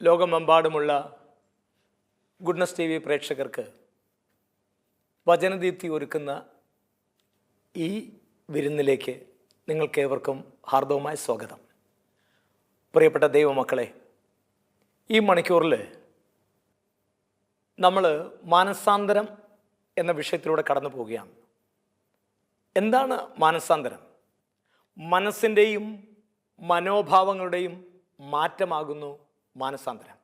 ലോകമെമ്പാടുമുള്ള goodness T V പ്രേക്ഷകർക്ക് വചനദീപ്തി ഒരുക്കുന്ന ഈ വിരുന്നിലേക്ക് നിങ്ങൾക്കേവർക്കും ഹാർദവമായ സ്വാഗതം. പ്രിയപ്പെട്ട ദൈവമക്കളെ, ഈ മണിക്കൂറിൽ നമ്മൾ മാനസാന്തരം എന്ന വിഷയത്തിലൂടെ കടന്നു പോവുകയാണ്. എന്താണ് മാനസാന്തരം? മനസ്സിൻ്റെയും മനോഭാവങ്ങളുടെയും മാറ്റമാകുന്നു മാനസാന്തരം.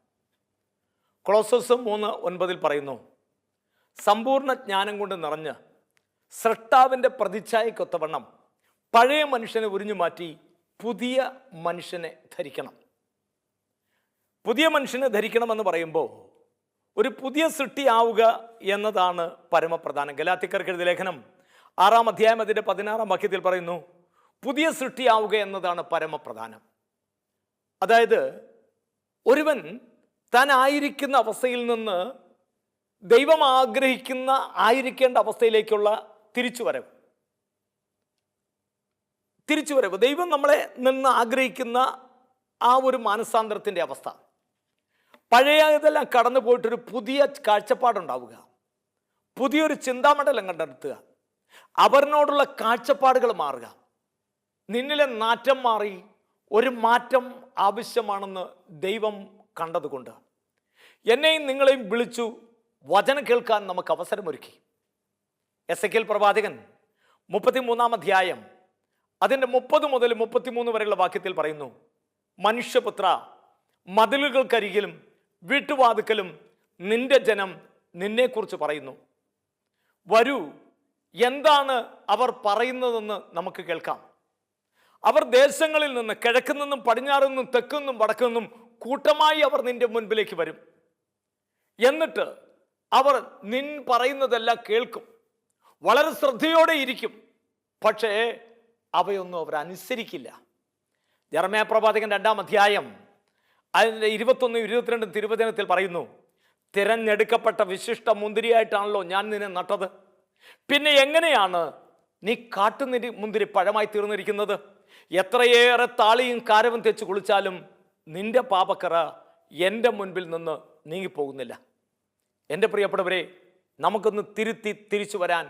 കൊളോസ്സസ് 3:9 പറയുന്നു, സമ്പൂർണ്ണ ജ്ഞാനം കൊണ്ട് നിറഞ്ഞ് സ്രഷ്ടാവിൻ്റെ പ്രതിച്ഛായക്കൊത്തവണ്ണം പഴയ മനുഷ്യനെ ഉരിഞ്ഞു മാറ്റി പുതിയ മനുഷ്യനെ ധരിക്കണം. പുതിയ മനുഷ്യനെ ധരിക്കണമെന്ന് പറയുമ്പോൾ ഒരു പുതിയ സൃഷ്ടിയാവുക എന്നതാണ് പരമപ്രധാനം. ഗലാത്യക്കാർക്ക് എഴുതിയ ലേഖനം 6-ാം അധ്യായം അതിൻ്റെ 16-ാം വാക്യത്തിൽ പറയുന്നു, പുതിയ സൃഷ്ടിയാവുക എന്നതാണ് പരമപ്രധാനം. അതായത് ഒരുവൻ താൻ ആയിരിക്കുന്ന അവസ്ഥയിൽ നിന്ന് ദൈവം ആയിരിക്കേണ്ട അവസ്ഥയിലേക്കുള്ള തിരിച്ചുവരവ്, ദൈവം നമ്മളെ നിന്ന് ആഗ്രഹിക്കുന്ന ആ ഒരു മാനസാന്തരത്തിൻ്റെ അവസ്ഥ. പഴയതെല്ലാം കടന്നു പോയിട്ടൊരു പുതിയ കാഴ്ചപ്പാടുണ്ടാവുക, പുതിയൊരു ചിന്താമണ്ഡലം കണ്ടെത്തുക, അവരിനോടുള്ള കാഴ്ചപ്പാടുകൾ മാറുക, നിന്നിലെ നാറ്റം മാറി ഒരു മാറ്റം ആവശ്യമാണെന്ന് ദൈവം കണ്ടതുകൊണ്ട് എന്നെയും നിങ്ങളെയും വിളിച്ചു വചനം കേൾക്കാൻ നമുക്ക് അവസരമൊരുക്കി. എസെക്കിയേൽ പ്രവാചകൻ 33-ാം അധ്യായം അതിൻ്റെ 30 മുതൽ 33 വരെയുള്ള വാക്യത്തിൽ പറയുന്നു, മനുഷ്യപുത്ര, മതിലുകൾക്കരികിലും വീട്ടുവാതുക്കലും നിന്റെ ജനം നിന്നെക്കുറിച്ച് പറയുന്നു. വരൂ, എന്താണ് അവർ പറയുന്നതെന്ന് നമുക്ക് കേൾക്കാം. അവർ ദേശങ്ങളിൽ നിന്ന്, കിഴക്കു നിന്നും പടിഞ്ഞാറ് നിന്നും തെക്കു നിന്നും വടക്കു നിന്നും കൂട്ടമായി അവർ നിന്റെ മുൻപിലേക്ക് വരും. എന്നിട്ട് അവർ നിൻ പറയുന്നതെല്ലാം കേൾക്കും, വളരെ ശ്രദ്ധയോടെ ഇരിക്കും, പക്ഷേ അവയൊന്നും അവർ അനുസരിക്കില്ല. യെരമ്യാ പ്രവാചകൻ 2-ാം അധ്യായം അതിൻ്റെ 21-22 തിരുവചനത്തിൽ പറയുന്നു, തിരഞ്ഞെടുക്കപ്പെട്ട വിശിഷ്ട മുന്തിരിയായിട്ടാണല്ലോ ഞാൻ നിന്നെ നട്ടത്, പിന്നെ എങ്ങനെയാണ് നീ മുന്തിരി പഴമായി തീർന്നിരിക്കുന്നത്? എത്രയേറെ താളിയും കാരവും തെച്ച് കുളിച്ചാലും നിന്റെ പാപക്കറ എൻ്റെ മുൻപിൽ നിന്ന് നീങ്ങിപ്പോകുന്നില്ല. എൻ്റെ പ്രിയപ്പെട്ടവരെ, നമുക്കൊന്ന് തിരിച്ചു വരാൻ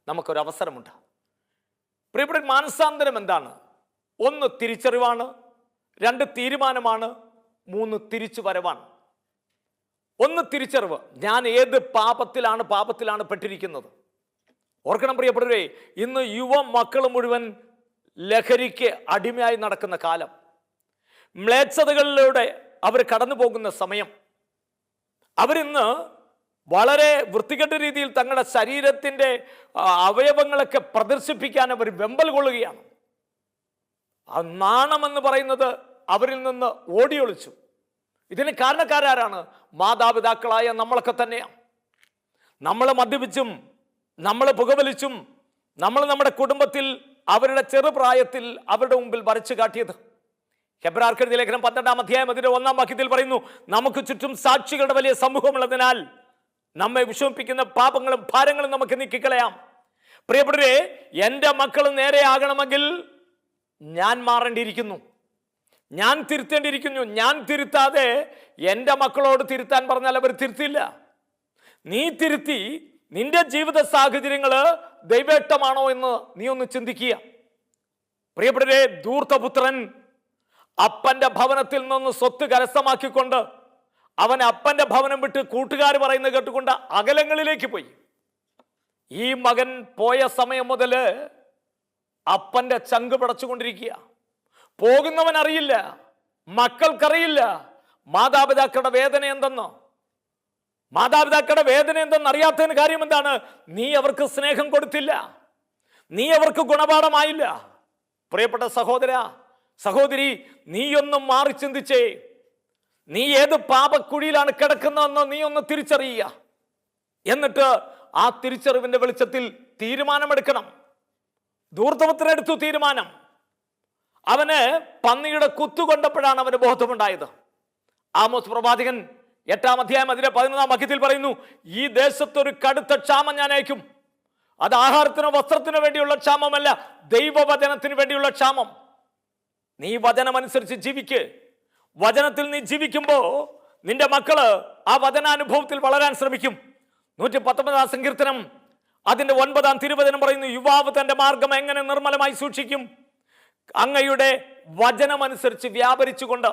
നമുക്കൊരവസരമുണ്ട്. പ്രിയപ്പെട്ട, മാനസാന്തരം എന്താണ്? 1 തിരിച്ചറിവാണ്, 2 തീരുമാനമാണ്, 3 തിരിച്ചു വരവാണ്. 1 തിരിച്ചറിവ്, ഞാൻ ഏത് പാപത്തിലാണ് പെട്ടിരിക്കുന്നത്. ഓർക്കണം പ്രിയപ്പെട്ടവരെ, ഇന്ന് യുവ മക്കൾ മുഴുവൻ ലഹരിക്ക് അടിമയായി നടക്കുന്ന കാലം, മ്ലേച്ഛതകളിലൂടെ അവർ കടന്നു പോകുന്ന സമയം. അവരിന്ന് വളരെ വൃത്തികെട്ട രീതിയിൽ തങ്ങളുടെ ശരീരത്തിൻ്റെ അവയവങ്ങളൊക്കെ പ്രദർശിപ്പിക്കാൻ അവർ വെമ്പൽ കൊള്ളുകയാണ്. ആ നാണമെന്ന് പറയുന്നത് അവരിൽ നിന്ന് ഓടിയൊളിച്ചു. ഇതിന് കാരണക്കാരാരാണ്? മാതാപിതാക്കളായ നമ്മളൊക്കെ തന്നെയാണ്. നമ്മൾ മദ്യപിച്ചും നമ്മൾ പുകവലിച്ചും നമ്മൾ നമ്മുടെ കുടുംബത്തിൽ അവരുടെ ചെറുപ്രായത്തിൽ അവരുടെ മുമ്പിൽ വരച്ചു കാട്ടിയത്. ഹെബ്രായർക്ക് എഴുതിയ ലേഖനം 12-ാം അധ്യായം അതിന്റെ 1-ാം വാക്യത്തിൽ പറയുന്നു, നമുക്ക് ചുറ്റും സാക്ഷികളുടെ വലിയ സമൂഹമുള്ളതിനാൽ നമ്മെ വിഷമിപ്പിക്കുന്ന പാപങ്ങളും ഭാരങ്ങളും നമുക്ക് നീക്കിക്കളയാം. പ്രിയപ്പെട്ടവരെ, എൻ്റെ മക്കൾ നേരെയാകണമെങ്കിൽ ഞാൻ മാറേണ്ടിയിരിക്കുന്നു, ഞാൻ തിരുത്തേണ്ടിയിരിക്കുന്നു. ഞാൻ തിരുത്താതെ എൻ്റെ മക്കളോട് തിരുത്താൻ പറഞ്ഞാൽ അവർ തിരുത്തില്ല. നീ തിരുത്തി നിന്റെ ജീവിത സാഹചര്യങ്ങൾ ദൈവേഷ്ടമാണോ എന്ന് നീ ഒന്ന് ചിന്തിക്കുക. പ്രിയപ്പെട്ടവരെ, ധൂർത്തപുത്രൻ അപ്പന്റെ ഭവനത്തിൽ നിന്ന് സ്വത്ത് കരസ്ഥമാക്കിക്കൊണ്ട് അവൻ അപ്പന്റെ ഭവനം വിട്ട് കൂട്ടുകാർ പറയുന്നത് കേട്ടുകൊണ്ട് അകലങ്ങളിലേക്ക് പോയി. ഈ മകൻ പോയ സമയം മുതൽ അപ്പന്റെ ചങ്ക് പിടച്ചുകൊണ്ടിരിക്കുക. പോകുന്നവൻ അറിയില്ല, മക്കൾക്കറിയില്ല മാതാപിതാക്കളുടെ വേദന എന്തെന്ന്. മാതാപിതാക്കളുടെ വേദന എന്തെന്ന് അറിയാത്തതിന് കാര്യം എന്താണ്? നീ അവർക്ക് സ്നേഹം കൊടുത്തില്ല, നീ അവർക്ക് ഗുണപാഠമായില്ല. പ്രിയപ്പെട്ട സഹോദര, സഹോദരി, നീയൊന്നും മാറി ചിന്തിച്ചേ. നീ ഏത് പാപക്കുഴിയിലാണ് കിടക്കുന്നതെന്ന് നീ ഒന്ന് തിരിച്ചറിയുക. എന്നിട്ട് ആ തിരിച്ചറിവിന്റെ വെളിച്ചത്തിൽ തീരുമാനമെടുക്കണം. ധൂർത്തപുത്രനെടുത്തു തീരുമാനം. അവന് പന്നിയുടെ കുത്തുകൊണ്ടപ്പോഴാണ് അവന് ബോധമുണ്ടായത്. ആമോസ് പ്രവാചകൻ 8-ാം അധ്യായം അതിന്റെ 11-ാം വാക്യത്തിൽ പറയുന്നു, ഈ ദേശത്തൊരു കടുത്ത ക്ഷാമം ഞാൻ അയക്കും. അത് ആഹാരത്തിനോ വസ്ത്രത്തിനോ വേണ്ടിയുള്ള ക്ഷാമമല്ല, ദൈവവചനത്തിന് വേണ്ടിയുള്ള ക്ഷാമം. നീ വചനമനുസരിച്ച് ജീവിക്ക്. വചനത്തിൽ നീ ജീവിക്കുമ്പോൾ നിന്റെ മക്കള് ആ വചനാനുഭവത്തിൽ വളരാൻ ശ്രമിക്കും. 119 സങ്കീർത്തനം അതിന്റെ 9 തിരുവചനം പറയുന്നു, യുവാവ് തന്റെ മാർഗം എങ്ങനെ നിർമ്മലമായി സൂക്ഷിക്കും? അങ്ങയുടെ വചനമനുസരിച്ച് വ്യാപരിച്ചുകൊണ്ട്.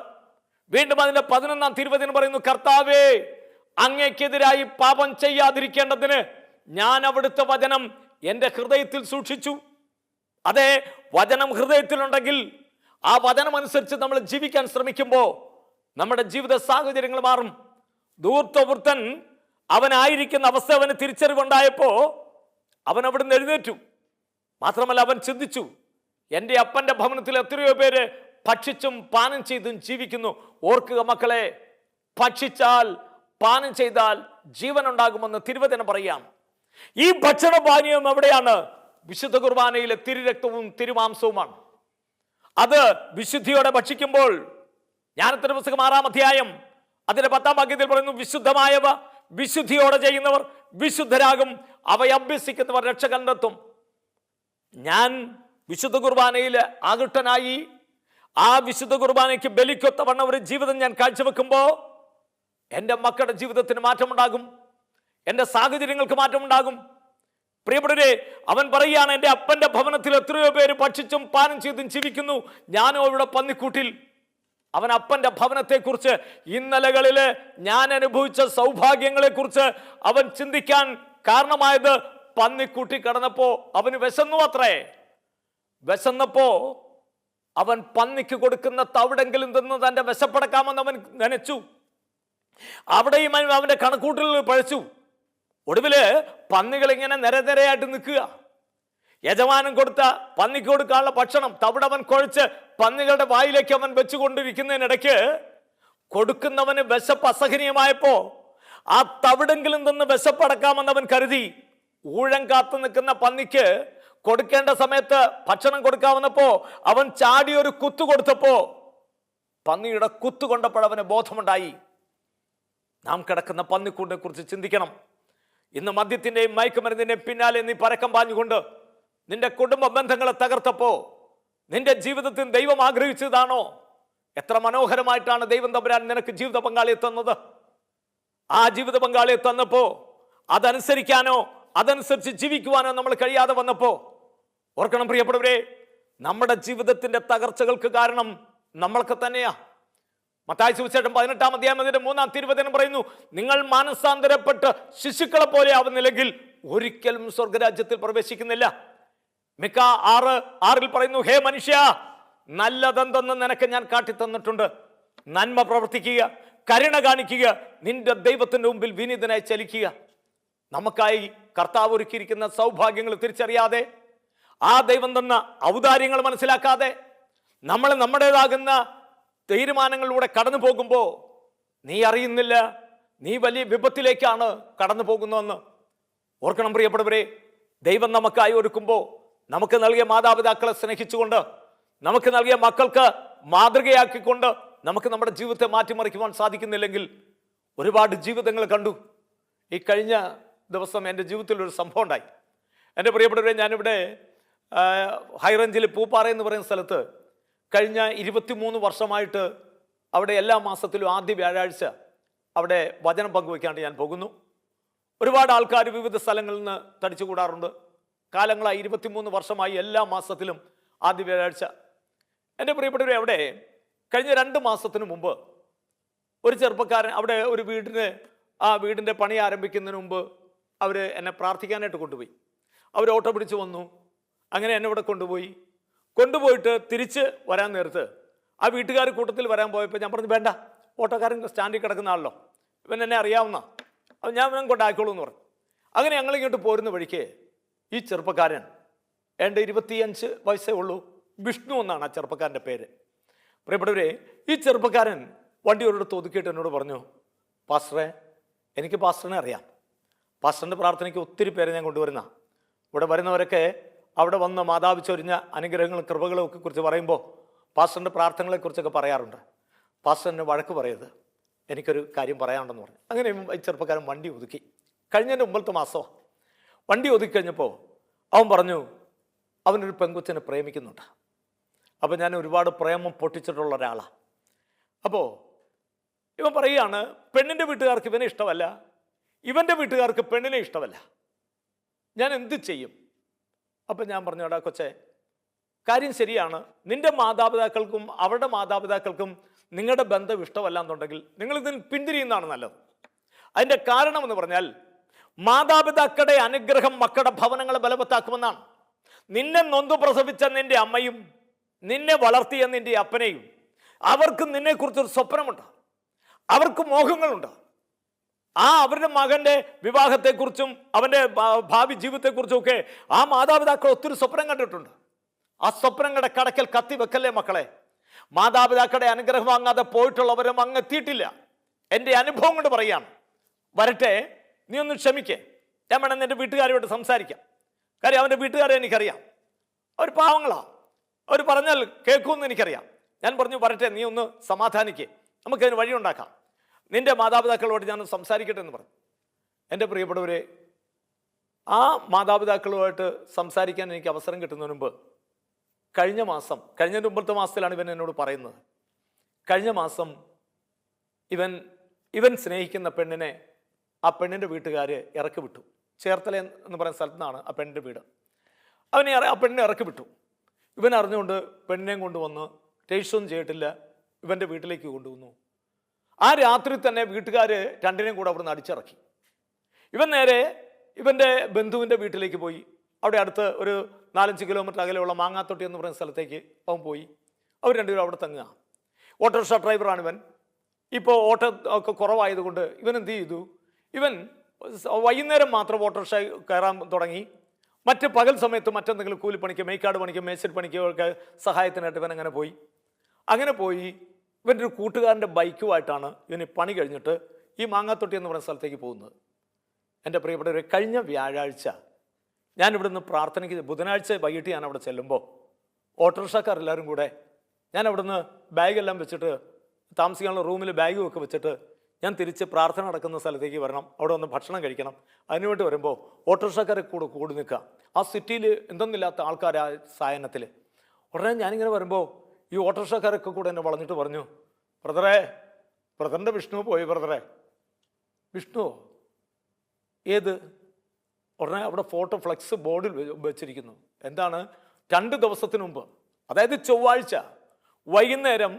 വീണ്ടും അതിന്റെ 11 തിരുവചനം പറയുന്നു, കർത്താവേ, അങ്ങയ്ക്കെതിരായി പാപം ചെയ്യാതിരിക്കേണ്ടതിന് ഞാൻ അവിടുത്തെ വചനം എൻ്റെ ഹൃദയത്തിൽ സൂക്ഷിച്ചു. അതെ, വചനം ഹൃദയത്തിലുണ്ടെങ്കിൽ ആ വചനം അനുസരിച്ച് നമ്മൾ ജീവിക്കാൻ ശ്രമിക്കുമ്പോൾ നമ്മുടെ ജീവിത സാഹചര്യങ്ങൾ മാറും. ധൂർത്തവൃത്തൻ അവനായിരിക്കുന്ന അവസ്ഥ അവന് തിരിച്ചറിവുണ്ടായപ്പോ അവൻ അവിടുന്ന് എഴുന്നേറ്റു. മാത്രമല്ല അവൻ ചിന്തിച്ചു, എൻ്റെ അപ്പൻ്റെ ഭവനത്തിൽ എത്രയോ പേര് ഭക്ഷിച്ചും പാനം ചെയ്തും ജീവിക്കുന്നു. ഓർക്കുക മക്കളെ, ഭക്ഷിച്ചാൽ പാനം ചെയ്താൽ ജീവൻ ഉണ്ടാകുമെന്ന് തിരുവചനം പറയാം. ഈ ഭക്ഷണപാനീയം എവിടെയാണ്? വിശുദ്ധ കുർബാനയിലെ തിരുരക്തവും തിരുമാംസവുമാണ്. അത് വിശുദ്ധിയോടെ ഭക്ഷിക്കുമ്പോൾ, ജ്ഞാനത്തിന്റെ പുസ്തകം 6-ാം അധ്യായം അതിന്റെ 10-ാം വാക്യത്തിൽ പറയുന്നു, വിശുദ്ധമായവ വിശുദ്ധിയോടെ ചെയ്യുന്നവർ വിശുദ്ധരാകും, അവയെ അഭ്യസിക്കുന്നവർ രക്ഷ കണ്ടെത്തും. ഞാൻ വിശുദ്ധ കുർബാനയിൽ ആകൃഷ്ടനായി ആ വിശുദ്ധ കുർബാനയ്ക്ക് ബലിക്കൊത്തവണ്ണ ഒരു ജീവിതം ഞാൻ കാഴ്ചവെക്കുമ്പോൾ എൻ്റെ മക്കളുടെ ജീവിതത്തിന് മാറ്റമുണ്ടാകും, എൻ്റെ സാഹചര്യങ്ങൾക്ക് മാറ്റമുണ്ടാകും. പ്രിയപ്പെട്ടവരെ, അവൻ പറയുകയാണ്, എൻ്റെ അപ്പൻ്റെ ഭവനത്തിൽ എത്രയോ പേര് ഭക്ഷിച്ചും പാനം ചെയ്തും ജീവിക്കുന്നു, ഞാനോ ഇവിടെ പന്നിക്കൂട്ടിൽ. അവൻ അപ്പൻ്റെ ഭവനത്തെക്കുറിച്ച്, ഇന്നലകളിൽ ഞാൻ അനുഭവിച്ച സൗഭാഗ്യങ്ങളെക്കുറിച്ച് അവൻ ചിന്തിക്കാൻ കാരണമായത് പന്നിക്കൂട്ടി കിടന്നപ്പോ അവന് വിശന്നു അത്രേ. വിശന്നപ്പോ അവൻ പന്നിക്ക് കൊടുക്കുന്ന തവിടെങ്കിലും തിന്ന് തൻ്റെ വിശപ്പടക്കാമെന്ന് അവൻ നനച്ചു. അവിടെയും അവൻ്റെ കണക്കൂട്ടലുകൾ പഴച്ചു. ഒടുവില് പന്നികൾ ഇങ്ങനെ നിരനിരയായിട്ട് നിൽക്കുക. യജമാനൻ കൊടുത്ത പന്നിക്ക് കൊടുക്കാനുള്ള ഭക്ഷണം തവിടവൻ കുഴച്ച് പന്നികളുടെ വായിലേക്ക് അവൻ വെച്ചുകൊണ്ടിരിക്കുന്നതിനിടയ്ക്ക് കൊടുക്കുന്നവന് വിശപ്പ് അസഹനീയമായപ്പോ ആ തവിടെങ്കിലും നിന്ന് വിശപ്പടക്കാമെന്ന് അവൻ കരുതി. ഊഴം കാത്തു നിൽക്കുന്ന പന്നിക്ക് കൊടുക്കേണ്ട സമയത്ത് ഭക്ഷണം കൊടുക്കാവുന്നപ്പോ അവൻ ചാടി ഒരു കുത്തു കൊടുത്തപ്പോ പന്നിയുടെ കുത്തു കൊണ്ടപ്പോഴവന് ബോധമുണ്ടായി. നാം കിടക്കുന്ന പന്നിക്കൂടിനെ കുറിച്ച് ചിന്തിക്കണം. ഇന്ന് മദ്യത്തിന്റെയും മയക്കുമരുന്നിന്റെയും പിന്നാലെ നീ പരക്കം പാഞ്ഞുകൊണ്ട് നിന്റെ കുടുംബ ബന്ധങ്ങളെ തകർത്തപ്പോ നിന്റെ ജീവിതത്തിൽ ദൈവം ആഗ്രഹിച്ചതാണോ? എത്ര മനോഹരമായിട്ടാണ് ദൈവം തമ്പുരാൻ നിനക്ക് ജീവിത പങ്കാളിയെ തന്നത്. ആ ജീവിത പങ്കാളിയെ തന്നപ്പോ അതനുസരിക്കാനോ അതനുസരിച്ച് ജീവിക്കുവാനോ നമ്മൾ കഴിയാതെ വന്നപ്പോ, ഓർക്കണം പ്രിയപ്പെട്ടവരെ, നമ്മുടെ ജീവിതത്തിന്റെ തകർച്ചകൾക്ക് കാരണം നമ്മൾക്ക് തന്നെയാ. മത്തായി സുവിശേഷം 18-ാം അധ്യായം 3-ാം തിരുവചനം പറയുന്നു, നിങ്ങൾ മാനസാന്തരപ്പെട്ട് ശിശുക്കളെ പോലെ ആവുന്നില്ലെങ്കിൽ ഒരിക്കലും സ്വർഗരാജ്യത്തിൽ പ്രവേശിക്കുന്നില്ല. മിക്ക 6:6 പറയുന്നു, ഹേ മനുഷ്യ, നല്ലതെന്തെന്ന് നിനക്ക് ഞാൻ കാട്ടിത്തന്നിട്ടുണ്ട്. നന്മ പ്രവർത്തിക്കുക, കരുണ കാണിക്കുക, നിന്റെ ദൈവത്തിന്റെ മുമ്പിൽ വിനീതനായി ചലിക്കുക. നമുക്കായി കർത്താവ് ഒരുക്കിയിരിക്കുന്ന സൗഭാഗ്യങ്ങൾ തിരിച്ചറിയാതെ, ആ ദൈവം തന്ന ഔദാര്യങ്ങൾ മനസ്സിലാക്കാതെ, നമ്മൾ നമ്മുടേതാകുന്ന തീരുമാനങ്ങളിലൂടെ കടന്നു പോകുമ്പോൾ നീ അറിയുന്നില്ല നീ വലിയ വിപത്തിലേക്കാണ് കടന്നു പോകുന്നതെന്ന്. ഓർക്കണം പ്രിയപ്പെട്ടവരെ, ദൈവം നമുക്കായി ഒരുക്കുമ്പോൾ നമുക്ക് നൽകിയ മാതാപിതാക്കളെ സ്നേഹിച്ചുകൊണ്ട്, നമുക്ക് നൽകിയ മക്കൾക്ക് മാതൃകയാക്കിക്കൊണ്ട് നമുക്ക് നമ്മുടെ ജീവിതത്തെ മാറ്റിമറിക്കുവാൻ സാധിക്കുന്നില്ലെങ്കിൽ ഒരുപാട് ജീവിതങ്ങൾ കണ്ടു. ഈ കഴിഞ്ഞ ദിവസം എൻ്റെ ജീവിതത്തിൽ ഒരു സംഭവം ഉണ്ടായി. എൻ്റെ പ്രിയപ്പെട്ടവരെ, ഞാനിവിടെ ഹൈറേഞ്ചിൽ പൂപ്പാറ എന്ന് പറയുന്ന സ്ഥലത്ത് കഴിഞ്ഞ 23 വർഷമായിട്ട് അവിടെ എല്ലാ മാസത്തിലും ആദ്യ വ്യാഴാഴ്ച അവിടെ വചനം പങ്കുവയ്ക്കാണ്ട് ഞാൻ പോകുന്നു. ഒരുപാട് ആൾക്കാർ വിവിധ സ്ഥലങ്ങളിൽ നിന്ന് തടിച്ചു കൂടാറുണ്ട്. കാലങ്ങളായി 23 വർഷമായി എല്ലാ മാസത്തിലും ആദ്യ വ്യാഴാഴ്ച. എൻ്റെ പ്രിയപ്പെട്ടവരെ, അവിടെ കഴിഞ്ഞ 2 മാസത്തിന് മുമ്പ് ഒരു ചെറുപ്പക്കാരൻ അവിടെ ഒരു വീടിൻ്റെ പണി ആരംഭിക്കുന്നതിന് മുമ്പ് അവർ എന്നെ പ്രാർത്ഥിക്കാനായിട്ട് കൊണ്ടുപോയി. അവർ ഓട്ടോ പിടിച്ച് വന്നു. അങ്ങനെ എന്നെ ഇവിടെ കൊണ്ടുപോയിട്ട് തിരിച്ച് വരാൻ നേരത്ത് ആ വീട്ടുകാർ കൂട്ടത്തിൽ വരാൻ പോയപ്പോൾ ഞാൻ പറഞ്ഞു, വേണ്ട, ഓട്ടോക്കാരൻ സ്റ്റാൻഡിൽ കിടക്കുന്ന ആളല്ലോ, ഇവൻ എന്നെ അറിയാവുന്ന, അത് ഞാൻ കൊണ്ടായിക്കോളൂ എന്ന് പറഞ്ഞു. അങ്ങനെ ഞങ്ങളിങ്ങോട്ട് പോരുന്ന വഴിക്ക് ഈ ചെറുപ്പക്കാരൻ, എൻ്റെ 25 വയസ്സേ ഉള്ളൂ, വിഷ്ണു എന്നാണ് ആ ചെറുപ്പക്കാരൻ്റെ പേര്. പ്രിയപ്പെട്ടവരെ, ഈ ചെറുപ്പക്കാരൻ വണ്ടി ഒരിടത്ത് ഒതുക്കിയിട്ട് എന്നോട് പറഞ്ഞു, പാസ്റ്ററെ, എനിക്ക് പാസ്റ്ററിനെ അറിയാം, പാസ്റ്ററിൻ്റെ പ്രാർത്ഥനയ്ക്ക് ഒത്തിരി പേരെ ഞാൻ കൊണ്ടുവരുന്ന, ഇവിടെ വരുന്നവരൊക്കെ അവിടെ വന്ന് മാതാവ് ചൊരിഞ്ഞ അനുഗ്രഹങ്ങളും കൃപകളും ഒക്കെ കുറിച്ച് പറയുമ്പോൾ പാസ്റ്ററിൻ്റെ പ്രാർത്ഥനകളെക്കുറിച്ചൊക്കെ പറയാറുണ്ട്. പാസ്റ്ററിന് വഴക്ക് പറയരുത്, എനിക്കൊരു കാര്യം പറയാനുണ്ടെന്ന് പറഞ്ഞു. അങ്ങനെ ഈ ചെറുപ്പക്കാരൻ വണ്ടി ഒതുക്കി. കഴിഞ്ഞതിൻ്റെ 9ാം മാസമോ വണ്ടി ഒതുക്കി കഴിഞ്ഞപ്പോൾ അവൻ പറഞ്ഞു, അവനൊരു പെങ്കൊച്ചിനെ പ്രേമിക്കുന്നുണ്ട്. അപ്പോൾ ഞാൻ ഒരുപാട് പ്രേമം പൊട്ടിച്ചിട്ടുള്ള ഒരാളാണ്. അപ്പോൾ ഇവൻ പറയുകയാണ് പെണ്ണിൻ്റെ വീട്ടുകാർക്ക് ഇവനെ ഇഷ്ടമല്ല, ഇവൻ്റെ വീട്ടുകാർക്ക് പെണ്ണിനെ ഇഷ്ടമല്ല, ഞാൻ എന്ത് ചെയ്യും? അപ്പം ഞാൻ പറഞ്ഞു, എടാ കൊച്ചേ, കാര്യം ശരിയാണ്, നിന്റെ മാതാപിതാക്കൾക്കും അവരുടെ മാതാപിതാക്കൾക്കും നിങ്ങളുടെ ബന്ധം ഇഷ്ടമല്ല എന്നുണ്ടെങ്കിൽ നിങ്ങൾ ഇതിൽ പിന്തിരിയുന്നതാണ് നല്ലത്. അതിൻ്റെ കാരണം എന്ന് പറഞ്ഞാൽ മാതാപിതാക്കളുടെ അനുഗ്രഹം മക്കളുടെ ഭവനങ്ങളെ ബലവത്താക്കുമെന്നാണ്. നിന്നെ നൊന്തു പ്രസവിച്ച നിന്റെ അമ്മയും നിന്നെ വളർത്തിയ നിന്റെ അപ്പനെയും അവർക്ക് നിന്നെക്കുറിച്ചൊരു സ്വപ്നമുണ്ട്, അവർക്ക് മോഹങ്ങളുണ്ട്. അവരുടെ മകൻ്റെ വിവാഹത്തെക്കുറിച്ചും അവൻ്റെ ഭാവി ജീവിതത്തെക്കുറിച്ചും ഒക്കെ ആ മാതാപിതാക്കൾ ഒത്തിരി സ്വപ്നം കണ്ടിട്ടുണ്ട്. ആ സ്വപ്നങ്ങളുടെ കടക്കൽ കത്തി വെക്കല്ലേ മക്കളെ. മാതാപിതാക്കളുടെ അനുഗ്രഹം വാങ്ങാതെ പോയിട്ടുള്ളവരും അങ്ങ് എത്തിയിട്ടില്ല. എൻ്റെ അനുഭവം കൊണ്ട് പറയാണ്. വരട്ടെ, നീ ഒന്ന് ക്ഷമിക്കേ, ഞാൻ വേണമെന്ന് എൻ്റെ വീട്ടുകാരുമായിട്ട് സംസാരിക്കാം. കാര്യം അവൻ്റെ വീട്ടുകാരെ എനിക്കറിയാം, അവർ പാവങ്ങളാണ്, അവർ പറഞ്ഞാൽ കേൾക്കുമെന്ന് എനിക്കറിയാം. ഞാൻ പറഞ്ഞു, വരട്ടെ, നീ ഒന്ന് സമാധാനിക്കേ, നമുക്കതിന് വഴിയുണ്ടാക്കാം, നിന്റെ മാതാപിതാക്കളോട് ഞാൻ സംസാരിക്കട്ടെ എന്ന് പറഞ്ഞു. എൻ്റെ പ്രിയപ്പെട്ടവരെ, ആ മാതാപിതാക്കളുമായിട്ട് സംസാരിക്കാൻ എനിക്ക് അവസരം കിട്ടുന്നതിന് മുമ്പ് കഴിഞ്ഞ മുമ്പത്തെ മാസത്തിലാണ് ഇവൻ എന്നോട് പറയുന്നത്. കഴിഞ്ഞ മാസം ഇവൻ സ്നേഹിക്കുന്ന പെണ്ണിനെ ആ പെണ്ണിൻ്റെ വീട്ടുകാർ ഇറക്കി വിട്ടു. ചേർത്തല എന്ന് പറയുന്ന സ്ഥലത്തു നിന്നാണ് ആ പെണ്ണിൻ്റെ വീട്. ആ പെണ്ണിനെ ഇറക്കി വിട്ടു. ഇവൻ അറിഞ്ഞുകൊണ്ട് പെണ്ണിനെയും കൊണ്ടുവന്ന് രജിസ്റ്റർ ഒന്നും ചെയ്തിട്ടില്ല, ഇവൻ്റെ വീട്ടിലേക്ക് കൊണ്ടുവന്നു. ആ രാത്രി തന്നെ വീട്ടുകാർ രണ്ടിനെയും കൂടെ അവിടെ നിന്ന് അടിച്ചിറക്കി. ഇവൻ നേരെ ഇവൻ്റെ ബന്ധുവിൻ്റെ വീട്ടിലേക്ക് പോയി. അവിടെ അടുത്ത് ഒരു 4-5 കിലോമീറ്റർ അകലെയുള്ള മാങ്ങാത്തൊട്ടി എന്ന് പറയുന്ന സ്ഥലത്തേക്ക് അവൻ പോയി. അവർ രണ്ടുപേരും അവിടെ തങ്ങുക. ഓട്ടോറിക്ഷ ഡ്രൈവറാണ് ഇവൻ. ഇപ്പോൾ ഓട്ടോ ഒക്കെ കുറവായതുകൊണ്ട് ഇവൻ എന്ത് ചെയ്തു, ഇവൻ വൈകുന്നേരം മാത്രം ഓട്ടോറിക്ഷ കയറാൻ തുടങ്ങി. മറ്റ് പകൽ സമയത്ത് മറ്റെന്തെങ്കിലും കൂലിപ്പണിക്ക്, മേയ്ക്കാട് പണിക്ക്, മേച്ചിൽ പണിക്കോ ഒക്കെ സഹായത്തിനായിട്ട് ഇവൻ അങ്ങനെ പോയി ഇവൻ്റെ ഒരു കൂട്ടുകാരൻ്റെ ബൈക്കുമായിട്ടാണ് ഇവന് പണി കഴിഞ്ഞിട്ട് ഈ മാങ്ങാത്തൊട്ടി എന്ന് പറയുന്ന സ്ഥലത്തേക്ക് പോകുന്നത്. എൻ്റെ പ്രിയപ്പെട്ടവരെ, കഴിഞ്ഞ വ്യാഴാഴ്ച ഞാൻ ഇവിടുന്ന് പ്രാർത്ഥനയ്ക്ക്, ബുധനാഴ്ച വൈകിട്ട് ഞാൻ അവിടെ ചെല്ലുമ്പോൾ ഓട്ടോറിക്ഷക്കാരെല്ലാവരും കൂടെ ഞാൻ അവിടുന്ന് ബാഗെല്ലാം വെച്ചിട്ട്, താമസിക്കാനുള്ള റൂമിൽ ബാഗും ഒക്കെ വെച്ചിട്ട് ഞാൻ തിരിച്ച് പ്രാർത്ഥന നടക്കുന്ന സ്ഥലത്തേക്ക് വരണം, അവിടെ വന്ന് ഭക്ഷണം കഴിക്കണം. അതിനുവേണ്ടി വരുമ്പോൾ ഓട്ടോറിക്ഷക്കാരെ കൂടി നിൽക്കുക. ആ സിറ്റിയിൽ എന്തെന്നില്ലാത്ത ആൾക്കാർ ആ സായനത്തിൽ. ഉടനെ ഞാനിങ്ങനെ വരുമ്പോൾ ഈ ഓട്ടോറിക്ഷക്കാരൊക്കെ കൂടെ എന്നെ വളഞ്ഞിട്ട് പറഞ്ഞു, ബ്രദറിൻ്റെ വിഷ്ണു പോയി ബ്രദറെ. വിഷ്ണുവോ? ഏത്? ഉടനെ അവിടെ ഫോട്ടോ ഫ്ലെക്സ് ബോർഡിൽ വെച്ചിരിക്കുന്നു. എന്താണ്? 2 ദിവസത്തിന് മുമ്പ്, അതായത് ചൊവ്വാഴ്ച വൈകുന്നേരം,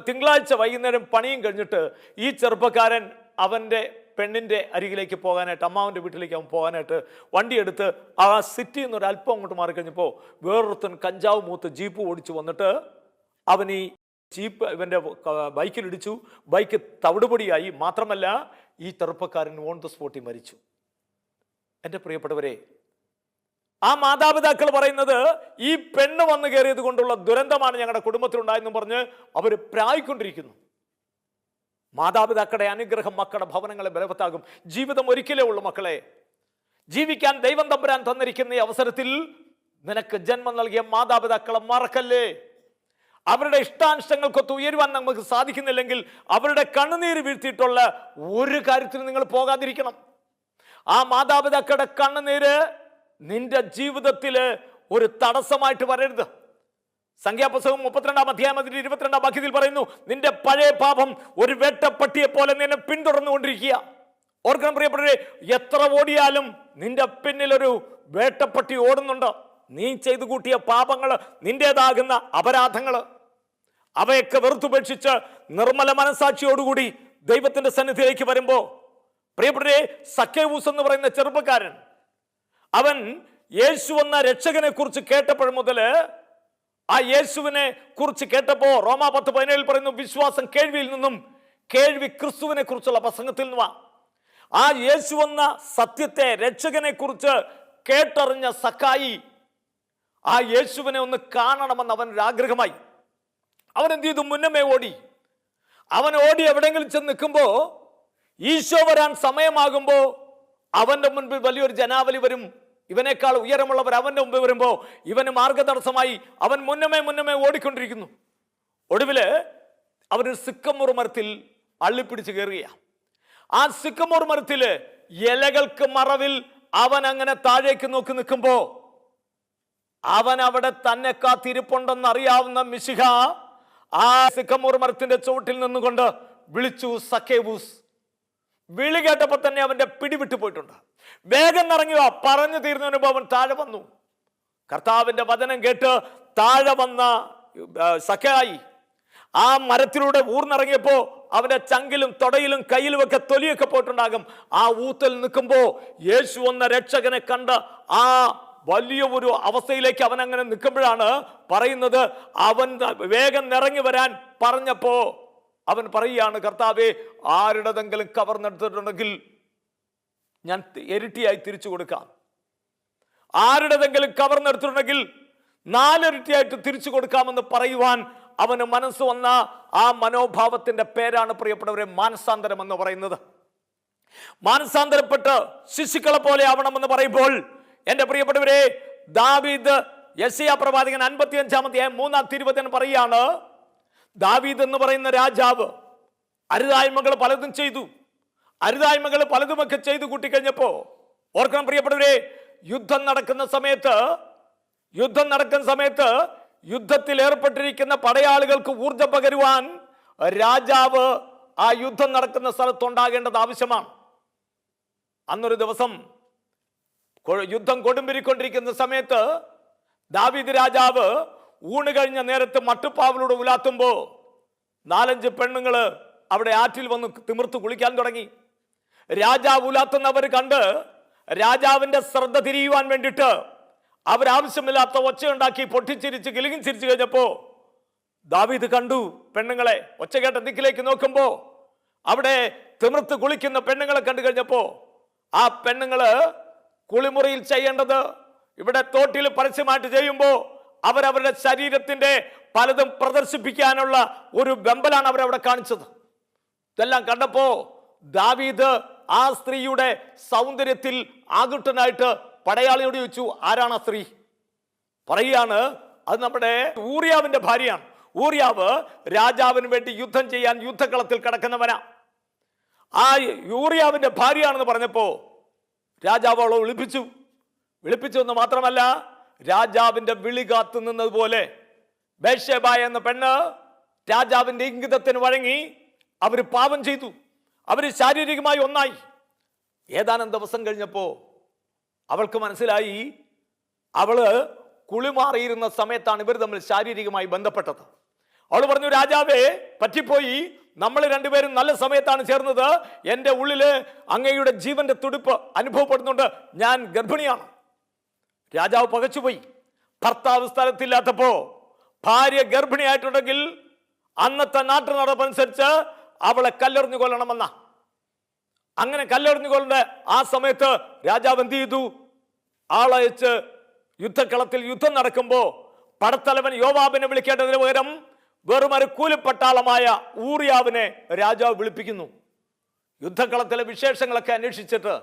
തിങ്കളാഴ്ച വൈകുന്നേരം പണിയും കഴിഞ്ഞിട്ട് ഈ ചെറുപ്പക്കാരൻ അവൻ്റെ പെണ്ണിൻ്റെ അരികിലേക്ക് പോകാനായിട്ട്, അമ്മാവൻ്റെ വീട്ടിലേക്ക് അവൻ പോകാനായിട്ട് വണ്ടിയെടുത്ത് ആ സിറ്റിയിൽ നിന്ന് ഒരല്പം അങ്ങോട്ട് മാറിക്കഴിഞ്ഞപ്പോൾ വേറൊരുത്തൻ കഞ്ചാവ് മൂത്ത് ജീപ്പ് ഓടിച്ചു വന്നിട്ട് അവൻ ഈ ജീപ്പ് ഇവൻ്റെ ബൈക്കിലിടിച്ചു. ബൈക്ക് തവിടുപൊടിയായി. മാത്രമല്ല, ഈ ചെറുപ്പക്കാരൻ ഓൺ ദ സ്പോട്ടിൽ മരിച്ചു. എൻ്റെ പ്രിയപ്പെട്ടവരെ, ആ മാതാപിതാക്കൾ പറയുന്നത് ഈ പെണ്ണ് വന്നു കയറിയത് കൊണ്ടുള്ള ദുരന്തമാണ് ഞങ്ങളുടെ കുടുംബത്തിലുണ്ടായെന്ന് പറഞ്ഞ് അവർ പ്രായിക്കൊണ്ടിരിക്കുന്നു. മാതാപിതാക്കളുടെ അനുഗ്രഹം മക്കളുടെ ഭവനങ്ങളെ ബലവത്താകും. ജീവിതം ഒരിക്കലേ ഉള്ളൂ മക്കളെ. ജീവിക്കാൻ ദൈവം തമ്പുരാൻ തന്നിരിക്കുന്ന ഈ അവസരത്തിൽ നിനക്ക് ജന്മം നൽകിയ മാതാപിതാക്കളെ മറക്കല്ലേ. അവരുടെ ഇഷ്ടാനിഷ്ടങ്ങൾക്കൊത്ത് ഉയരുവാൻ നമുക്ക് സാധിക്കുന്നില്ലെങ്കിൽ അവരുടെ കണ്ണുനീര് വീഴ്ത്തിയിട്ടുള്ള ഒരു കാര്യത്തിന് നിങ്ങൾ പോകാതിരിക്കണം. ആ മാതാപിതാക്കളുടെ കണ്ണുനീര് നിന്റെ ജീവിതത്തിൽ ഒരു തടസ്സമായിട്ട് വരരുത്. സംഖ്യാപുസ്തകം 32-ാം അധ്യായം 22-ാം വാക്യത്തിൽ പറയുന്നു, നിന്റെ പഴയ പാപം ഒരു വേട്ടപ്പട്ടിയെ പോലെ നിന്നെ പിന്തുടർന്നുകൊണ്ടിരിക്കുക. ഓർക്കണം പ്രിയപ്പെട്ടവരെ, എത്ര ഓടിയാലും നിന്റെ പിന്നിലൊരു വേട്ടപ്പട്ടി ഓടുന്നുണ്ട്. നീ ചെയ്തു കൂട്ടിയ പാപങ്ങൾ, നിന്റേതാകുന്ന അപരാധങ്ങൾ, അവയൊക്കെ വെറുത്തുപേക്ഷിച്ച് നിർമ്മല മനസാക്ഷിയോടുകൂടി ദൈവത്തിന്റെ സന്നിധിയിലേക്ക് വരുമ്പോൾ, പ്രിയപ്പെട്ടവരെ, സക്കേവൂസ് എന്ന് പറയുന്ന ചെറുപ്പക്കാരൻ, അവൻ യേശു എന്ന രക്ഷകനെ കുറിച്ച് കേട്ടപ്പോൾ മുതൽ, ആ യേശുവിനെ കുറിച്ച് കേട്ടപ്പോ റോമാ 10:17 പറയുന്നു, വിശ്വാസം കേൾവിയിൽ നിന്നും, കേൾവി ക്രിസ്തുവിനെ കുറിച്ചുള്ള പ്രസംഗത്തിൽ നിന്നുവാ. ആ യേശു എന്ന സത്യത്തെ, രക്ഷകനെ കുറിച്ച് കേട്ടറിഞ്ഞ സക്കായി ആ യേശുവിനെ ഒന്ന് കാണണമെന്ന് അവനൊരാഗ്രഹമായി. അവൻ എന്ത് ചെയ്തു? മുന്നമേ ഓടി. അവൻ ഓടി എവിടെയെങ്കിലും ചെന്ന് നിൽക്കുമ്പോൾ, ഈശോ വരാൻ സമയമാകുമ്പോൾ അവന്റെ മുൻപിൽ വലിയൊരു ജനാവലി വരും. ഇവനേക്കാൾ ഉയരമുള്ളവർ അവന്റെ മുമ്പിൽ വരുമ്പോൾ ഇവന് മാർഗതടസ്സമായി അവൻ മുന്നമേ ഓടിക്കൊണ്ടിരിക്കുന്നു. ഒടുവില് അവനൊരു സിക്കമോർ മരത്തിൽ അള്ളിപ്പിടിച്ച് കയറുകയാണ്. ആ സിക്കമോർ മരത്തില് ഇലകൾക്ക് മറവിൽ അവൻ അങ്ങനെ താഴേക്ക് നോക്കി നിൽക്കുമ്പോ, അവൻ അവിടെ തന്നെ കാത്തിരിപ്പുണ്ടെന്ന് അറിയാവുന്ന മിശിഹ ആ സിക്കമോർ മരത്തിന്റെ ചുവട്ടിൽ നിന്നുകൊണ്ട് വിളിച്ചു സക്കേവൂസ്. വിളി കേട്ടപ്പോൾ തന്നെ അവന്റെ പിടിവിട്ടു പോയിട്ടുണ്ട്. വേഗം ഇറങ്ങുക, പറഞ്ഞു തീർന്നതിന് മുമ്പ് അവൻ താഴെ വന്നു. കർത്താവിന്റെ വചനം കേട്ട് താഴെ വന്ന സഖായി ആ മരത്തിലൂടെ ഊർന്നിറങ്ങിയപ്പോ അവന്റെ ചങ്കിലും തൊടയിലും കയ്യിലും ഒക്കെ തൊലിയൊക്കെ പോയിട്ടുണ്ടാകും. ആ ഊത്തിൽ നിൽക്കുമ്പോ യേശു എന്ന രക്ഷകനെ കണ്ട് ആ വലിയ ഒരു അവസ്ഥയിലേക്ക് അവൻ അങ്ങനെ നിൽക്കുമ്പോഴാണ് പറയുന്നത്, അവൻ വേഗം ഇറങ്ങി വരാൻ പറഞ്ഞപ്പോ അവൻ പറയുകയാണ്, കർത്താവേ, ആരുടെതെങ്കിലും കവർന്നെടുത്തിട്ടുണ്ടെങ്കിൽ ഞാൻ ഇരട്ടിയായി തിരിച്ചു കൊടുക്കാം. ആരുടെതെങ്കിലും കവർന്നെടുത്തിട്ടുണ്ടെങ്കിൽ 4 ഇരട്ടിയായിട്ട് തിരിച്ചു കൊടുക്കാമെന്ന് പറയുവാൻ അവന് മനസ്സ് വന്ന ആ മനോഭാവത്തിന്റെ പേരാണ് പ്രിയപ്പെട്ടവരെ മാനസാന്തരം എന്ന് പറയുന്നത്. മാനസാന്തരപ്പെട്ട് ശിശുക്കളെ പോലെ ആവണമെന്ന് പറയുമ്പോൾ എന്റെ പ്രിയപ്പെട്ടവരെ, ദാവീദ് യെശയ്യാ പ്രവാചകൻ 55-ാം അധ്യായം 3-ാം തിരുവചനം പറയാണ്, ദാവീദ് എന്ന് പറയുന്ന രാജാവ് അരുതായ്മകൾ പലതും ചെയ്തു. അരുതായ്മകൾ പലതുമൊക്കെ ചെയ്തു കൂട്ടിക്കഴിഞ്ഞപ്പോ, ഓർക്കണം പ്രിയപ്പെട്ടവരെ, യുദ്ധം നടക്കുന്ന സമയത്ത് യുദ്ധത്തിൽ ഏർപ്പെട്ടിരിക്കുന്ന പടയാളികൾക്ക് ഊർജം പകരുവാൻ രാജാവ് ആ യുദ്ധം നടക്കുന്ന സ്ഥലത്തുണ്ടാകേണ്ടത് ആവശ്യമാണ്. അന്നൊരു ദിവസം യുദ്ധം കൊടുമ്പിരിക്കൊണ്ടിരിക്കുന്ന സമയത്ത് ദാവീദ് രാജാവ് ഊണ് കഴിഞ്ഞ നേരത്ത് മട്ടുപ്പാവിലൂടെ ഉലാത്തുമ്പോ 4-5 പെണ്ണുങ്ങള് അവിടെ ആറ്റിൽ വന്ന് തിമിർത്ത് കുളിക്കാൻ തുടങ്ങി. രാജാവ് ഉലാത്തുന്നവർ കണ്ട് രാജാവിന്റെ ശ്രദ്ധ തിരിയുവാൻ വേണ്ടിയിട്ട് അവരാവശ്യമില്ലാത്ത ഒച്ചയുണ്ടാക്കി പൊട്ടിച്ചിരിച്ച് കിലുങ്ങി ചിരിച്ചു കഴിഞ്ഞപ്പോ ദാവീദ് കണ്ടു പെണ്ണുങ്ങളെ. ഒച്ച കേട്ട ദിക്കിലേക്ക് നോക്കുമ്പോ അവിടെ തിമിർത്ത് കുളിക്കുന്ന പെണ്ണുങ്ങളെ കണ്ടു കഴിഞ്ഞപ്പോ ആ പെണ്ണുങ്ങള് കുളിമുറിയിൽ ചെയ്യേണ്ടത് ഇവിടെ തോട്ടിൽ പരസ്യമായിട്ട് ചെയ്യുമ്പോ അവരവരുടെ ശരീരത്തിന്റെ പലതും പ്രദർശിപ്പിക്കാനുള്ള ഒരു വെമ്പലാണ് അവരവിടെ കാണിച്ചത്. ഇതെല്ലാം കണ്ടപ്പോ ദാവീദ് ആ സ്ത്രീയുടെ സൗന്ദര്യത്തിൽ ആകൃഷ്ടനായിട്ട് പടയാളിയോട് ചോദിച്ചു, ആരാണ് ആ സ്ത്രീ? പറയുകയാണ്, അത് നമ്മുടെ ഊറിയാവിന്റെ ഭാര്യയാണ്. ഊറിയാവ് രാജാവിന് വേണ്ടി യുദ്ധം ചെയ്യാൻ യുദ്ധക്കളത്തിൽ കിടക്കുന്നവനാ. ആ യൂറിയാവിന്റെ ഭാര്യയാണെന്ന് പറഞ്ഞപ്പോ രാജാവ് അവളെ വിളിപ്പിച്ചു എന്ന് മാത്രമല്ല, രാജാവിന്റെ വിളി കാത്തു നിന്നതുപോലെ ബത്ശേബ എന്ന പെണ്ണ് രാജാവിന്റെ ഇംഗിതത്തിന് വഴങ്ങി അവര് പാപം ചെയ്തു. അവര് ശാരീരികമായി ഒന്നായി. ഏതാനും ദിവസം കഴിഞ്ഞപ്പോ അവൾക്ക് മനസ്സിലായി, അവള് കുളിമാറിയിരുന്ന സമയത്താണ് ഇവർ തമ്മിൽ ശാരീരികമായി ബന്ധപ്പെട്ടത്. അവൾ പറഞ്ഞു, രാജാവേ, പറ്റിപ്പോയി, നമ്മൾ രണ്ടുപേരും നല്ല സമയത്താണ് ചേർന്നത്. എൻ്റെ ഉള്ളില് അങ്ങയുടെ ജീവന്റെ തുടിപ്പ് അനുഭവപ്പെടുന്നുണ്ട്, ഞാൻ ഗർഭിണിയാണ്. രാജാവ് പകച്ചുപോയി. ഭർത്താവ് സ്ഥലത്തില്ലാത്തപ്പോ ഭാര്യ ഗർഭിണിയായിട്ടുണ്ടെങ്കിൽ അന്നത്തെ നാട്ടു നടപ്പനുസരിച്ച് അവളെ കല്ലെറിഞ്ഞു കൊല്ലണമെന്ന. അങ്ങനെ കല്ലെറിഞ്ഞു കൊല്ലേണ്ട ആ സമയത്ത് രാജാവ് എന്ത് ചെയ്തു? ആളയച്ച് യുദ്ധക്കളത്തിൽ യുദ്ധം നടക്കുമ്പോ പടത്തലവൻ യോവാബിനെ വിളിക്കേണ്ടതിന് പകരം വെറുമൊരു കൂലിപ്പട്ടാളമായ ഊറിയാവിനെ രാജാവ് വിളിപ്പിക്കുന്നു. യുദ്ധക്കളത്തിലെ വിശേഷങ്ങളൊക്കെ അന്വേഷിച്ചിട്ട്,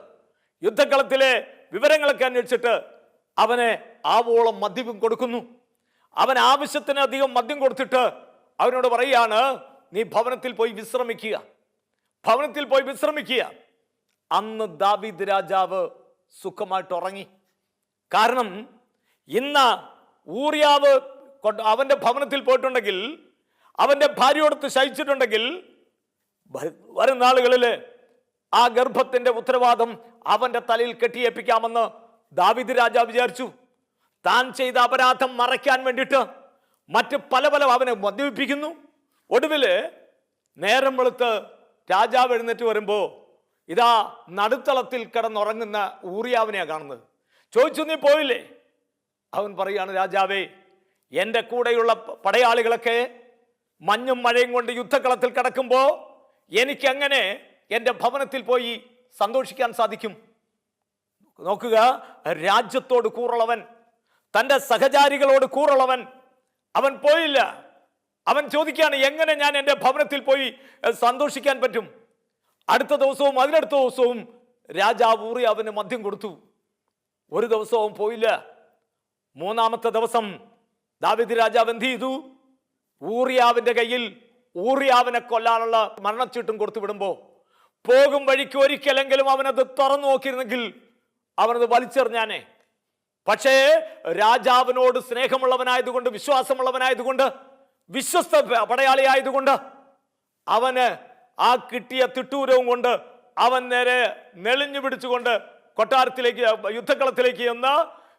യുദ്ധക്കളത്തിലെ വിവരങ്ങളൊക്കെ അന്വേഷിച്ചിട്ട് അവനെ ആവോളം മദ്യം കൊടുക്കുന്നു. അവൻ ആവശ്യത്തിനധികം മദ്യം കൊടുത്തിട്ട് അവനോട് പറയുകയാണ്, നീ ഭവനത്തിൽ പോയി വിശ്രമിക്കുക. അന്ന് ദാവീദ് രാജാവ് സുഖമായിട്ട് ഉറങ്ങി. കാരണം ഇന്ന് ഊറിയാവ് അവന്റെ ഭവനത്തിൽ പോയിട്ടുണ്ടെങ്കിൽ, അവന്റെ ഭാര്യയോടൊത്ത് ശയിച്ചിട്ടുണ്ടെങ്കിൽ, വരും നാളുകളിൽ ആ ഗർഭത്തിന്റെ ഉത്തരവാദിത്വം അവന്റെ തലയിൽ കെട്ടിയേൽപ്പിക്കാമെന്ന് ദാവീദ് രാജാവ് വിചാരിച്ചു. താൻ ചെയ്ത അപരാധം മറയ്ക്കാൻ വേണ്ടിയിട്ട് മറ്റ് പല അവനെ മദ്യപിപ്പിക്കുന്നു. ഒടുവില് നേരം വെളുത്ത് രാജാവ് എഴുന്നേറ്റ് വരുമ്പോ ഇതാ നടുത്തളത്തിൽ കിടന്നുറങ്ങുന്ന ഊറിയാവിനെയാ കാണുന്നത്. ചോദിച്ചു, നീ പോയില്ലേ? അവൻ പറയാണ്, രാജാവേ, എൻ്റെ കൂടെയുള്ള പടയാളികളൊക്കെ മഞ്ഞും മഴയും കൊണ്ട് യുദ്ധക്കളത്തിൽ കിടക്കുമ്പോ എനിക്കെങ്ങനെ എൻ്റെ ഭവനത്തിൽ പോയി സന്തോഷിക്കാൻ സാധിക്കും? നോക്കുക, രാജ്യത്തോട് കൂറുള്ളവൻ, തൻ്റെ സഹചാരികളോട് കൂറുള്ളവൻ, അവൻ പോയില്ല. അവൻ ചോദിക്കുകയാണ്, എങ്ങനെ ഞാൻ എൻ്റെ ഭവനത്തിൽ പോയി സന്തോഷിക്കാൻ പറ്റും? അടുത്ത ദിവസവും അതിനടുത്ത ദിവസവും രാജാവ് ഊറിയാവിന് മദ്യം കൊടുത്തു. ഒരു ദിവസവും പോയില്ല. 3-ാമത്തെ ദിവസം ദാവീദ് രാജാവ് എന്ത് ചെയ്തു? ഊറിയാവിന്റെ കയ്യിൽ ഊറിയാവിനെ കൊല്ലാനുള്ള മരണച്ചീട്ടും കൊടുത്തു വിടുമ്പോ, പോകും വഴിക്ക് ഒരിക്കലെങ്കിലും അവനത് തുറന്നു നോക്കിയിരുന്നെങ്കിൽ അവനത് വലിച്ചെറിഞ്ഞാനെ. പക്ഷേ രാജാവിനോട് സ്നേഹമുള്ളവനായതുകൊണ്ട്, വിശ്വാസമുള്ളവനായതുകൊണ്ട്, വിശ്വസ്ത പടയാളിയായതുകൊണ്ട് അവന് ആ കിട്ടിയ തിട്ടൂരവും കൊണ്ട് അവൻ നേരെ നെളിഞ്ഞു പിടിച്ചുകൊണ്ട് കൊട്ടാരത്തിലേക്ക് യുദ്ധക്കളത്തിലേക്ക് എന്ന്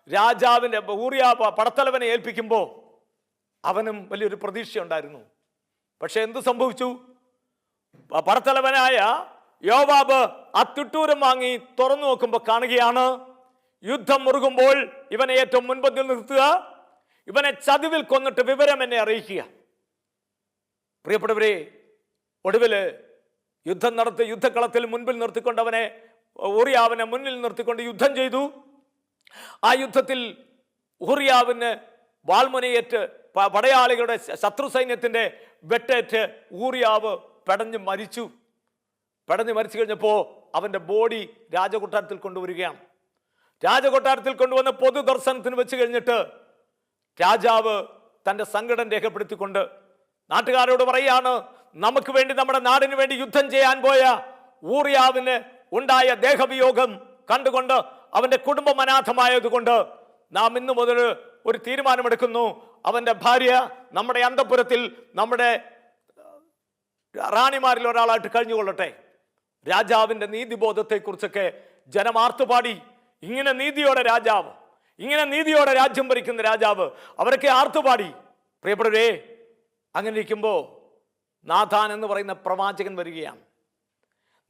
രാജാവിൻ്റെ ഊറിയ പടത്തലവനെ ഏൽപ്പിക്കുമ്പോൾ അവനും വലിയൊരു പ്രതീക്ഷയുണ്ടായിരുന്നു. പക്ഷെ എന്ത് സംഭവിച്ചു? പടത്തലവനായ യോവാബ് ആ തിട്ടൂരം വാങ്ങി തുറന്നു നോക്കുമ്പോൾ കാണുകയാണ്, യുദ്ധം മുറുകുമ്പോൾ ഇവനെ ഏറ്റവും മുൻപന്തിൽ നിർത്തുക, ഇവനെ ചതിവിൽ കൊന്നിട്ട് വിവരം എന്നെ അറിയിക്കുക. പ്രിയപ്പെട്ടവരെ, ഒടുവില് യുദ്ധം നടത്തി യുദ്ധക്കളത്തിൽ മുൻപിൽ നിർത്തിക്കൊണ്ട് ഊറിയാവിനെ മുന്നിൽ നിർത്തിക്കൊണ്ട് യുദ്ധം ചെയ്തു. ആ യുദ്ധത്തിൽ ഊറിയാവിന് വാൾമുനയേറ്റ് പടയാളികളുടെ ശത്രു സൈന്യത്തിന്റെ വെട്ടേറ്റ് ഊറിയാവ് പെടഞ്ഞു മരിച്ചു കഴിഞ്ഞപ്പോൾ അവന്റെ ബോഡി രാജകൊട്ടാരത്തിൽ കൊണ്ടുവരികയാണ്. രാജകൊട്ടാരത്തിൽ കൊണ്ടുവന്ന് പൊതുദർശനത്തിന് വെച്ച് കഴിഞ്ഞിട്ട് രാജാവ് തന്റെ സങ്കടം രേഖപ്പെടുത്തിക്കൊണ്ട് നാട്ടുകാരോട് പറയാണ്, നമുക്ക് വേണ്ടി, നമ്മുടെ നാടിന് വേണ്ടി യുദ്ധം ചെയ്യാൻ പോയ ഊറിയാവിന് ഉണ്ടായ ദേഹവിയോഗം കണ്ടുകൊണ്ട് അവന്റെ കുടുംബം അനാഥമായതുകൊണ്ട് നാം ഇന്നു മുതൽ ഒരു തീരുമാനമെടുക്കുന്നു. അവന്റെ ഭാര്യ നമ്മുടെ അന്തഃപുരത്തിൽ നമ്മുടെ റാണിമാരിൽ ഒരാളായിട്ട് കഴിഞ്ഞുകൊള്ളട്ടെ. രാജാവിന്റെ നീതിബോധത്തെക്കുറിച്ചൊക്കെ ജനം ആർത്തുപാടി. ഇങ്ങനെ നീതിയോടെ രാജാവ്, ഇങ്ങനെ നീതിയോടെ രാജ്യം ഭരിക്കുന്ന രാജാവ്, അവരൊക്കെ ആർത്തുപാടി. പ്രിയപ്പെട്ടവരെ, അങ്ങനെ ഇരിക്കുമ്പോൾ നാഥാൻ എന്ന് പറയുന്ന പ്രവാചകൻ വരികയാണ്.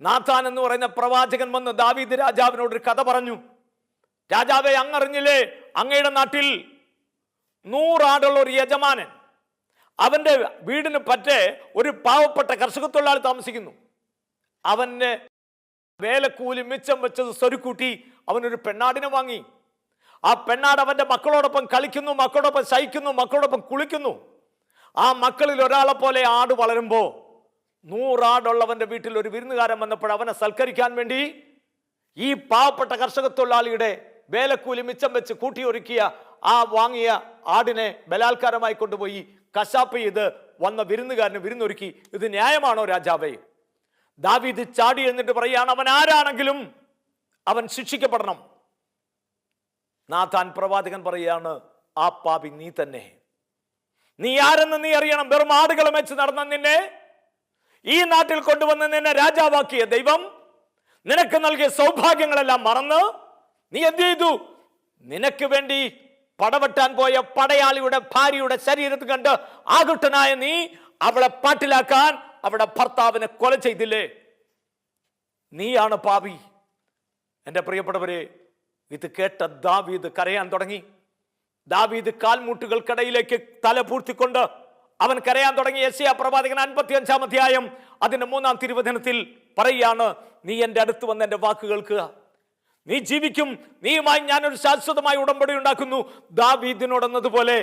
നാഥാൻ എന്ന് പറയുന്ന പ്രവാചകൻ വന്ന് ദാവീദ് രാജാവിനോട് ഒരു കഥ പറഞ്ഞു. രാജാവെ, അങ്ങറിഞ്ഞില്ലേ, അങ്ങയുടെ നാട്ടിൽ 100 ആടുള്ള ഒരു യജമാനൻ, അവന്റെ വീടിന് പറ്റേ ഒരു പാവപ്പെട്ട കർഷക തൊഴിലാളി താമസിക്കുന്നു. അവന്റെ വേലക്കൂലി മിച്ചം വെച്ചത് സ്വരുക്കൂട്ടി അവനൊരു പെണ്ണാടിനെ വാങ്ങി. ആ പെണ്ണാട് അവന്റെ മക്കളോടൊപ്പം കളിക്കുന്നു, മക്കളോടൊപ്പം ശയിക്കുന്നു, മക്കളോടൊപ്പം കുളിക്കുന്നു. ആ മക്കളിൽ ഒരാളെ പോലെ ആട് വളരുമ്പോൾ 100 ആടുള്ളവന്റെ വീട്ടിൽ ഒരു വിരുന്നുകാരൻ വന്നപ്പോൾ അവനെ സൽക്കരിക്കാൻ വേണ്ടി ഈ പാവപ്പെട്ട കർഷക തൊഴിലാളിയുടെ വേലക്കൂലി മിച്ചം വെച്ച് കൂട്ടിയൊരുക്കിയ ആ വാങ്ങിയ ആടിനെ ബലാത്കാരമായി കൊണ്ടുപോയി കശാപ്പ് ചെയ്ത് വന്ന വിരുന്നുകാരന് വിരുന്നൊരുക്കി. ഇത് ന്യായമാണോ രാജാവേ? ദാവീദ് ചാടി എന്നിട്ട് പറയാണ്, അവൻ ആരാണെങ്കിലും അവൻ ശിക്ഷിക്കപ്പെടണം. നാഥാൻ പ്രവാചകൻ പറയാണ്, ആ പാപി നീ തന്നെ. നീ ആരെന്ന് നീ അറിയണം. വെറും ആടുകളെ വെച്ച് നടന്ന നിന്നെ ഈ നാട്ടിൽ കൊണ്ടുവന്ന് നിന്നെ രാജാവാക്കിയ ദൈവം നിനക്ക് നൽകിയ സൗഭാഗ്യങ്ങളെല്ലാം മറന്ന് നീ എന്ത് ചെയ്തു? നിനക്ക് വേണ്ടി പടവെട്ടാൻ പോയ പടയാളിയുടെ ഭാര്യയുടെ ശരീരത്തിൽ കണ്ട് ആകുട്ടനായ നീ അവളെ പാട്ടിലാക്കാൻ അവളുടെ ഭർത്താവിനെ കൊല ചെയ്തില്ലേ? നീയാണ് പാപി. എൻ്റെ പ്രിയപ്പെട്ടവരെ, ഇത് കേട്ട ദാവീദ് കരയാൻ തുടങ്ങി. ദാവീദ് കാൽമുട്ടുകൾക്കിടയിലേക്ക് തല പൂഴ്ത്തിക്കൊണ്ട് അവൻ കരയാൻ തുടങ്ങി. യെശയ്യാ പ്രവാചകൻ 55-ാം അധ്യായം അതിന്റെ 3-ാം തിരുവചനത്തിൽ പറയുകയാണ്, നീ എൻ്റെ അടുത്ത് വന്ന് എൻ്റെ വാക്ക് കേൾക്കുക, നീ ജീവിക്കും, നീയുമായി ഞാനൊരു ശാശ്വതമായ ഉടമ്പടി ഉണ്ടാക്കുന്നു. ദാവീദിനോടെന്നതുപോലെ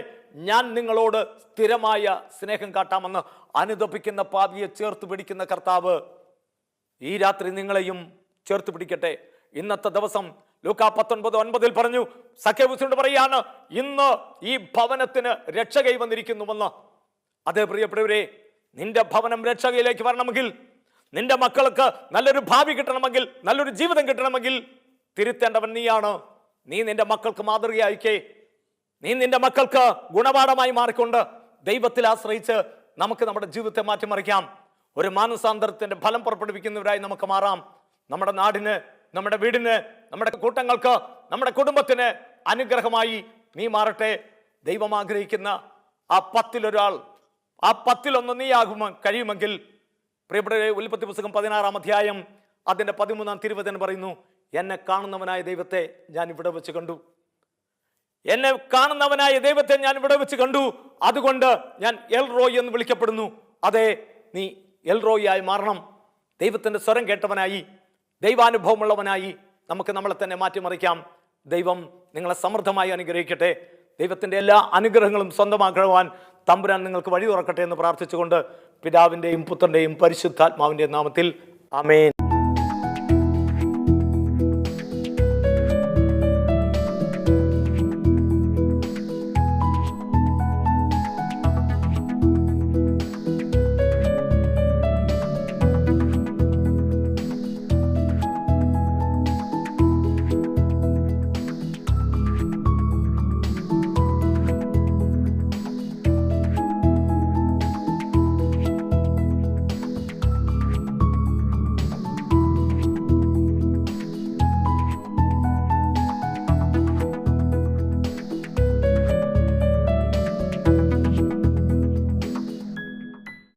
ഞാൻ നിങ്ങളോട് സ്ഥിരമായ സ്നേഹം കാട്ടാമെന്ന് അനുതപിക്കുന്ന പാപിയെ ചേർത്ത് പിടിക്കുന്ന കർത്താവ് ഈ രാത്രി നിങ്ങളെയും ചേർത്ത് പിടിക്കട്ടെ. ഇന്നത്തെ ദിവസം ലൂക്കാ 19:9 പറഞ്ഞു, സഖ്യവൂസിനോട് പറയാണ്, ഇന്ന് ഈ ഭവനത്തിന് രക്ഷ കൈവന്നിരിക്കുന്നുവെന്ന്. അതേ പ്രിയപ്പെട്ടവരെ, നിന്റെ ഭവനം രക്ഷകയിലേക്ക് വരണമെങ്കിൽ, നിന്റെ മക്കൾക്ക് നല്ലൊരു ഭാവി കിട്ടണമെങ്കിൽ, നല്ലൊരു ജീവിതം കിട്ടണമെങ്കിൽ തിരുത്തേണ്ടവൻ നീയാണ്. നീ നിന്റെ മക്കൾക്ക് മാതൃകയായിക്കേ. നീ നിന്റെ മക്കൾക്ക് ഗുണപാഠമായി മാറിക്കൊണ്ട് ദൈവത്തിൽ ആശ്രയിച്ച് നമുക്ക് നമ്മുടെ ജീവിതത്തെ മാറ്റിമറിക്കാം. ഒരു മാനസാന്തരത്തിന്റെ ഫലം പുറപ്പെടുവിക്കുന്നവരായി നമുക്ക് മാറാം. നമ്മുടെ നാടിന്, നമ്മുടെ വീടിന്, നമ്മുടെ കൂട്ടങ്ങൾക്ക്, നമ്മുടെ കുടുംബത്തിന് അനുഗ്രഹമായി നീ മാറട്ടെ. ദൈവം ആഗ്രഹിക്കുന്ന ആ 10-ൽ ഒരാൾ, ആ 10-ൽ 1 നീ കഴിയുമെങ്കിൽ, പ്രിയപ്പെട്ടവരെ, ഉൽപ്പത്തി പുസ്തകം 16-ാം അധ്യായം അതിന്റെ 13-ാം തിരുവചനം പറയുന്നു, എന്നെ കാണുന്നവനായ ദൈവത്തെ ഞാൻ ഇവിടെ വെച്ച് കണ്ടു. എന്നെ കാണുന്നവനായ ദൈവത്തെ ഞാൻ ഇവിടെ വെച്ച് കണ്ടു. അതുകൊണ്ട് ഞാൻ എൽറോയ് എന്ന് വിളിക്കപ്പെടുന്നു. അതെ, നീ എൽറോയായി മാറണം. ദൈവത്തിന്റെ സ്വരം കേട്ടവനായി, ദൈവാനുഭവമുള്ളവനായി നമുക്ക് നമ്മളെ തന്നെ മാറ്റിമറിക്കാം. ദൈവം നിങ്ങളെ സമൃദ്ധമായി അനുഗ്രഹിക്കട്ടെ. ദൈവത്തിന്റെ എല്ലാ അനുഗ്രഹങ്ങളും സ്വന്തമാക്കുവാൻ തമ്പുരാൻ നിങ്ങൾക്ക് വഴി തുറക്കട്ടെ എന്ന് പ്രാർത്ഥിച്ചുകൊണ്ട് പിതാവിൻ്റെയും പുത്രൻ്റെയും പരിശുദ്ധാത്മാവിൻ്റെയും നാമത്തിൽ ആമേൻ.